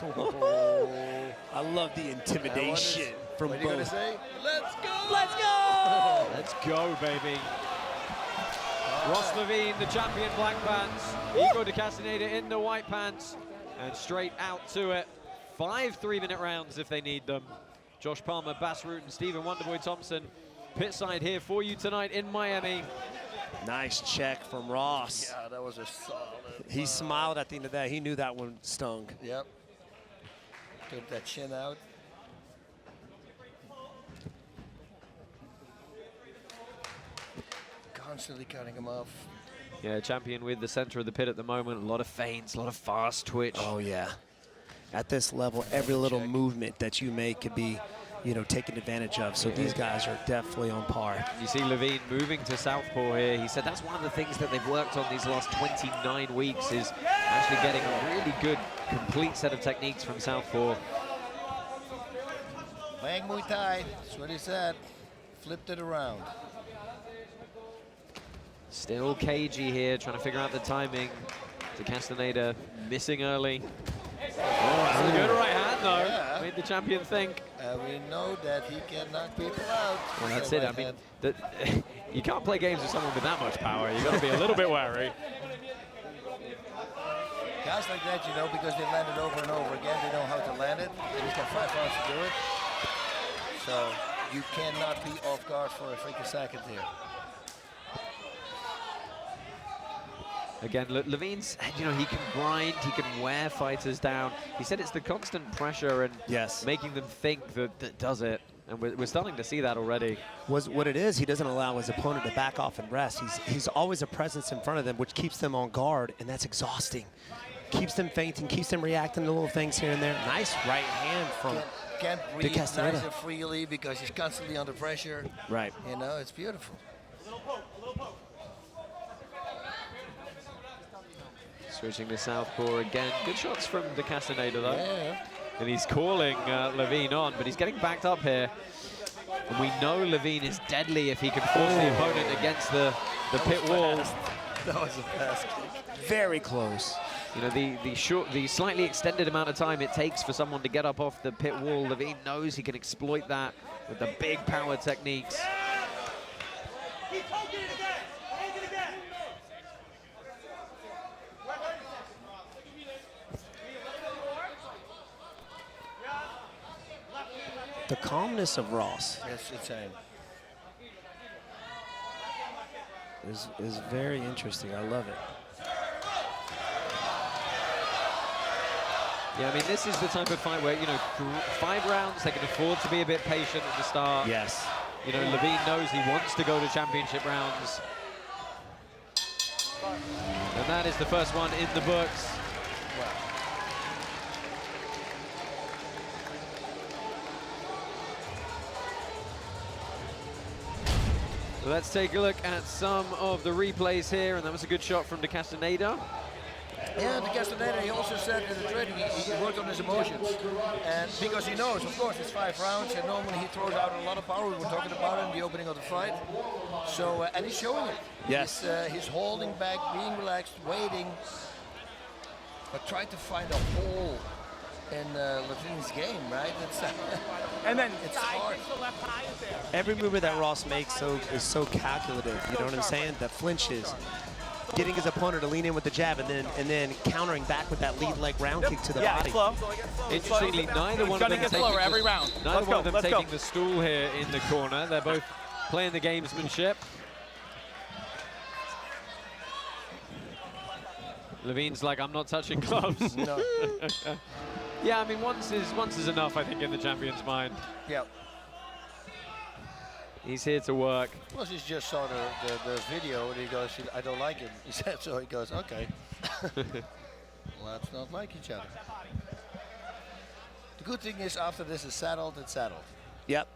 I love the intimidation from both. What are you going to say? Let's go! Let's go! Let's go, baby. Ross Levine, the champion black pants. Igor De Castaneda in the white pants. And straight out to it. 5 3-minute rounds if they need them. Josh Palmer, Bas Rutten, Stephen Wonderboy Thompson. Pit side here for you tonight in Miami. Nice check from Ross. Yeah, that was a solid. He smiled at the end of that. He knew that one stung. Yep. Took that chin out. Constantly cutting him off. Yeah, champion with the center of the pit at the moment. A lot of feints, a lot of fast twitch. Oh, yeah. At this level, every little movement that you make could be, you know, taken advantage of. So these guys are definitely on par. You see Levine moving to southpaw here. He said that's one of the things that they've worked on these last 29 weeks is actually getting a really good, complete set of techniques from southpaw. Playing Muay Thai, that's what he said. Flipped it around. Still cagey here, trying to figure out the timing. De Castaneda missing early. Oh, that's a good right hand, though. Yeah. Made the champion think. We know that he can knock people out. Well, that's it. I mean, you can't play games with someone with that much power. You've got to be a little bit wary. Guys like that, you know, because they land it over and over again, they know how to land it. And he's got 5 rounds to do it. So you cannot be off guard for a freaking second here. Again, Levine's, you know, he can grind, he can wear fighters down. He said it's the constant pressure and making them think that does it. And we're starting to see that already. What it is, he doesn't allow his opponent to back off and rest. He's always a presence in front of them, which keeps them on guard, and that's exhausting. Keeps them fainting, keeps them reacting to little things here and there. Nice right hand from Can't breathe nice and freely because he's constantly under pressure. Right. You know, it's beautiful. Switching to southpaw again. Good shots from De Castaneda, though. Yeah. And he's calling Levine on, but he's getting backed up here. And we know Levine is deadly if he can force the opponent against the pit wall. That was a fast kick. Very close. You know, the slightly extended amount of time it takes for someone to get up off the pit wall. Levine knows he can exploit that with the big power techniques. The calmness of Ross is very interesting. I love it. Yeah, I mean, this is the type of fight where, you know, 5 rounds, they can afford to be a bit patient at the start. Yes. You know, Levine knows he wants to go to championship rounds. And that is the first one in the books. Let's take a look at some of the replays here, and that was a good shot from De Castaneda. Yeah, De Castaneda, he also said in the training he worked on his emotions. And because he knows, of course, it's 5 rounds, and normally he throws out a lot of power. We were talking about it in the opening of the fight. So, and he's showing it. Yes. He's holding back, being relaxed, waiting, but trying to find a hole in Levine's game, right? It's, and then it's hard. Every mover that Ross makes is so calculative. You know what I'm saying? That flinches, getting his opponent to lean in with the jab, and then countering back with that lead leg round kick to the body. Slow. Interestingly, neither one of them taking the stool here in the corner. They're both playing the gamesmanship. Levine's like, I'm not touching gloves. No. Yeah, I mean, once is enough, I think, in the champion's mind. Yeah. He's here to work. Well, he just saw the video and he goes, I don't like it. He said so. He goes, okay. Let's not like each other. The good thing is after this is settled, it's settled. Yep.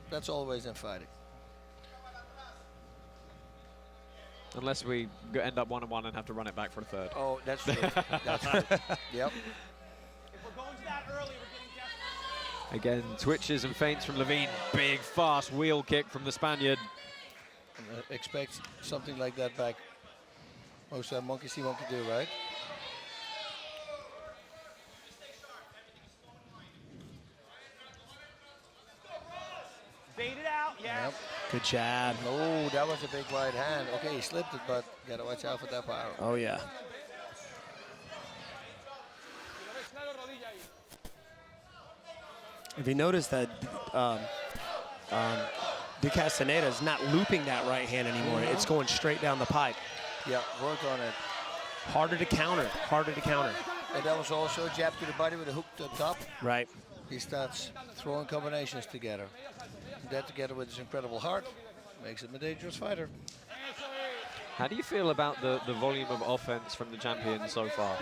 That's always in fighting. Unless we end up 1-1 and have to run it back for a third. Oh, that's true. That's true. Yep. Again, twitches and feints from Levine. Big, fast wheel kick from the Spaniard. Expect something like that back. Most monkey see, monkey do, right? Fade it out, yeah. Yep. Good jab. Oh, that was a big right hand. Okay, he slipped it, but gotta watch out for that power. Oh, yeah. If you notice that De Castaneda is not looping that right hand anymore. It's going straight down the pipe. Yeah, work on it. Harder to counter, harder to counter. And that was also a jab to the body with a hook to the top. Right. He starts throwing combinations together. That together with his incredible heart makes him a dangerous fighter. How do you feel about the volume of offense from the champion so far?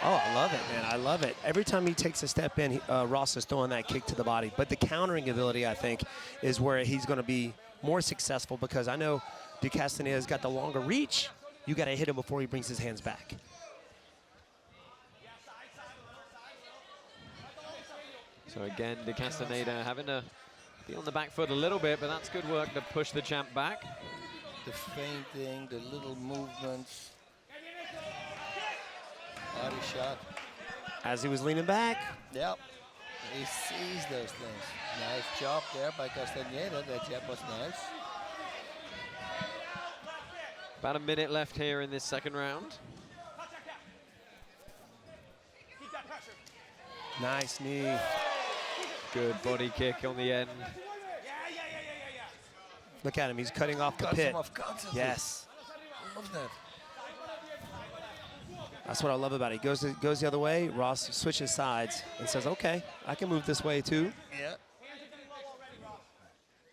Oh, I love it, man. I love it. Every time he takes a step in, Ross is throwing that kick to the body. But the countering ability, I think, is where he's going to be more successful, because I know De Castaneda's got the longer reach. You got to hit him before he brings his hands back. So again, De Castaneda having to be on the back foot a little bit, but that's good work to push the champ back. The feinting, the little movements. Body shot. As he was leaning back. Yep. He sees those things. Nice job there by Castañeda. That jab was nice. About a minute left here in this second round. Nice knee. Good body kick on the end. Look at him. He's cutting off the Cuts pit. him off constantly. Yes. I love that. That's what I love about it. He goes the other way. Ross switches sides and says, okay, I can move this way too. Yeah.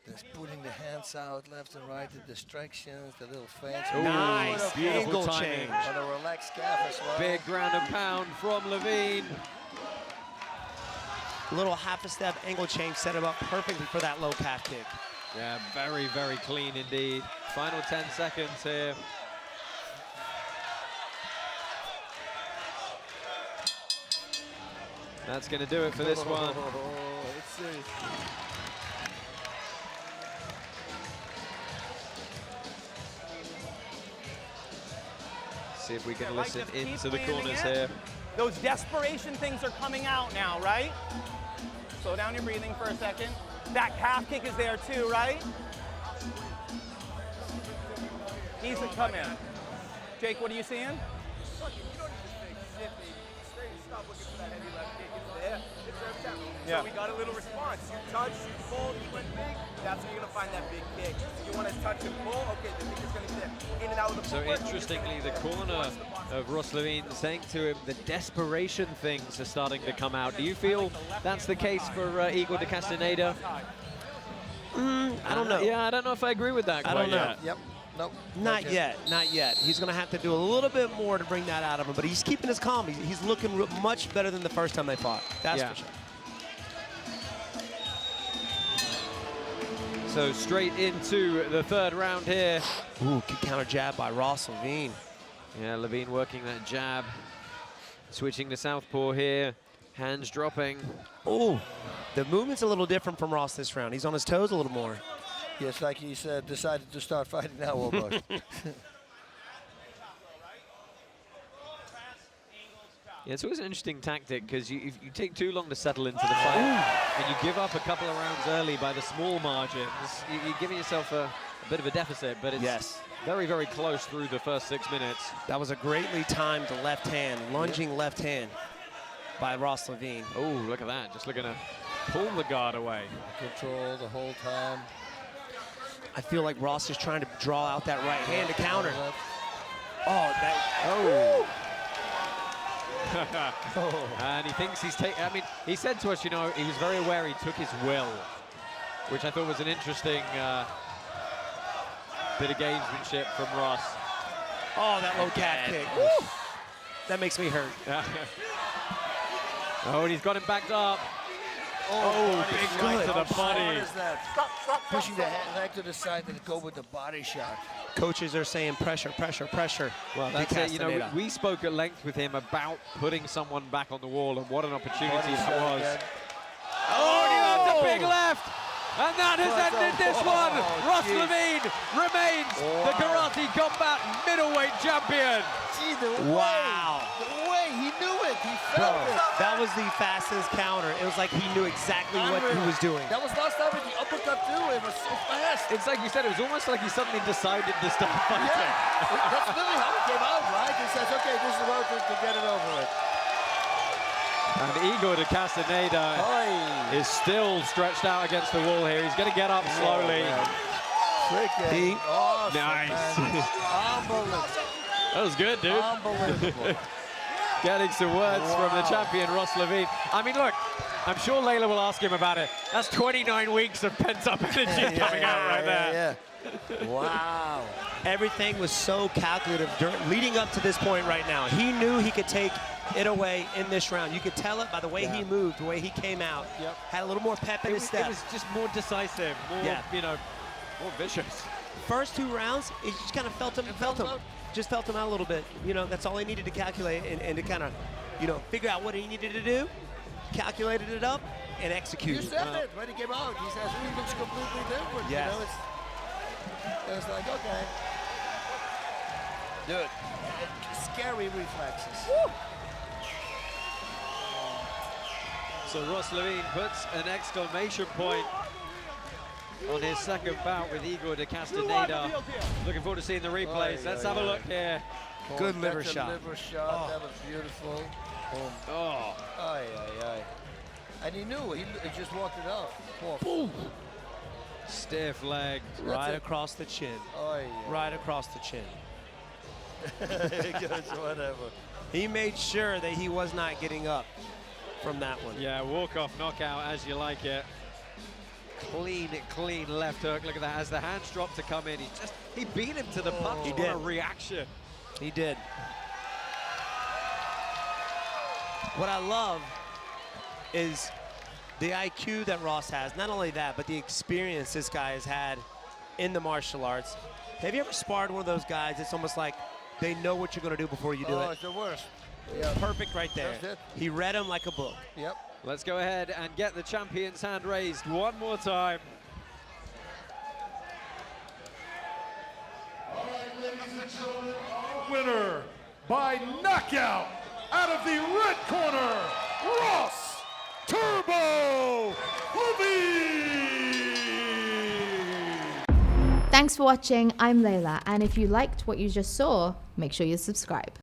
Just putting the hands out left and right, the distractions, the little feints. Ooh, Nice beautiful angle timing. change. On a relaxed calf as well. Big ground and pound from Levine. Little half a step angle change set him up perfectly for that low calf kick. Yeah, very, very clean indeed. Final 10 seconds here. That's going to do it for this one. It's serious. See if we can Right, listen just keep into the landing corners it. here. Those desperation things are coming out now, right? Slow down your breathing for a second. That calf kick is there too, right? He's a come in. Jake, what are you seeing? Yeah. So we got a little response. You touch, you pull, you went big. That's when you're gonna find that big kick. You want to touch and pull, okay, the kick is gonna get in and out of the So footwork. interestingly, the corner of Ross Levine saying to him the desperation things are starting to come out. Do you feel that's the case for Igor De Castaneda? I don't know. Yeah, I don't know if I agree with that. I don't quite know. yet. Yep. Nope. Not yet, not yet. He's going to have to do a little bit more to bring that out of him, but he's keeping his calm. He's looking much better than the first time they fought. That's for sure. So straight into the third round here. Ooh, good counter jab by Ross Levine. Yeah, Levine working that jab. Switching to southpaw here. Hands dropping. Ooh, the movement's a little different from Ross this round. He's on his toes a little more. Yes, like he's decided to start fighting now almost. Yeah, it's always an interesting tactic because if you take too long to settle into the fight and you give up a couple of rounds early by the small margins, you're giving yourself a bit of a deficit, but it's very, very close through the first 6 minutes. That was a greatly timed left hand, lunging left hand by Ross Levine. Oh, look at that, just looking to pull the guard away. Control the whole time. I feel like Ross is trying to draw out that right hand to counter. And he thinks he's taking, I mean, he said to us, you know, he was very aware he took his will, which I thought was an interesting bit of gamesmanship from Ross. Oh, that low calf kick. That makes me hurt. Oh, and he's got him backed up. Oh, big right to the body. What is that? Pushing the leg to the side and go with the body shot. Coaches are saying pressure, pressure, pressure. Well, that's it. You know, we spoke at length with him about putting someone back on the wall, and what an opportunity that was. Again. Oh, and he lands a big left. And that has ended this one. Ross Levine remains the Karate Combat middleweight champion. Gee, the wow. way he knew it. He felt it. That was the fastest counter. It was like he knew exactly what he was doing. That was last time with the uppercut too. It was so fast. It's like you said, it was almost like he suddenly decided to start fighting. Yeah, that's literally how it came out, right? He says, okay, this is the road to get it over with. And Igor De Castaneda is still stretched out against the wall here. He's going to get up slowly. Freaking awesome, Nice. Unbelievable. That was good, dude. Unbelievable. Getting some words from the champion, Ross Levine. I mean, look, I'm sure Layla will ask him about it. That's 29 weeks of pent-up energy coming out right there. Yeah. Wow. Everything was so calculative leading up to this point right now. He knew he could take it away in this round. You could tell it by the way he moved, the way he came out. Yep. Had a little more pep in his step. It was just more decisive, more, you know, more vicious. First 2 rounds, he just kind of felt him. Just felt him out a little bit. You know, that's all he needed to calculate and to kind of, you know, figure out what he needed to do, calculated it up, and executed. You said it when he came out. He says he looks completely different. Yes. You know, it's like, okay. Dude, scary reflexes. Woo. So Ross Levine puts an exclamation point on his second bout with Igor De Castaneda. Looking forward to seeing the replays. Let's have a look here. Good liver shot. Liver shot. That was beautiful. Boom. Oh. Aye, aye, aye. And he knew. He just walked it off. Boom. Stiff legged. Right across the chin. Aye, right across the chin. Whatever. He made sure that he was not getting up from that one. Yeah, walk-off knockout as you like it. Clean left hook. Look at that. As the hands dropped to come in, he beat him to the punch. He did. What a reaction. He did. What I love is the IQ that Ross has. Not only that, but the experience this guy has had in the martial arts. Have you ever sparred one of those guys? It's almost like they know what you're going to do before you do it. Oh, it's the worst. Yeah. Perfect right there. That's it. He read him like a book. Yep. Let's go ahead and get the champion's hand raised one more time. Winner by knockout out of the red corner, Ross Turbo Levine. Thanks for watching. I'm Layla, and if you liked what you just saw, make sure you subscribe.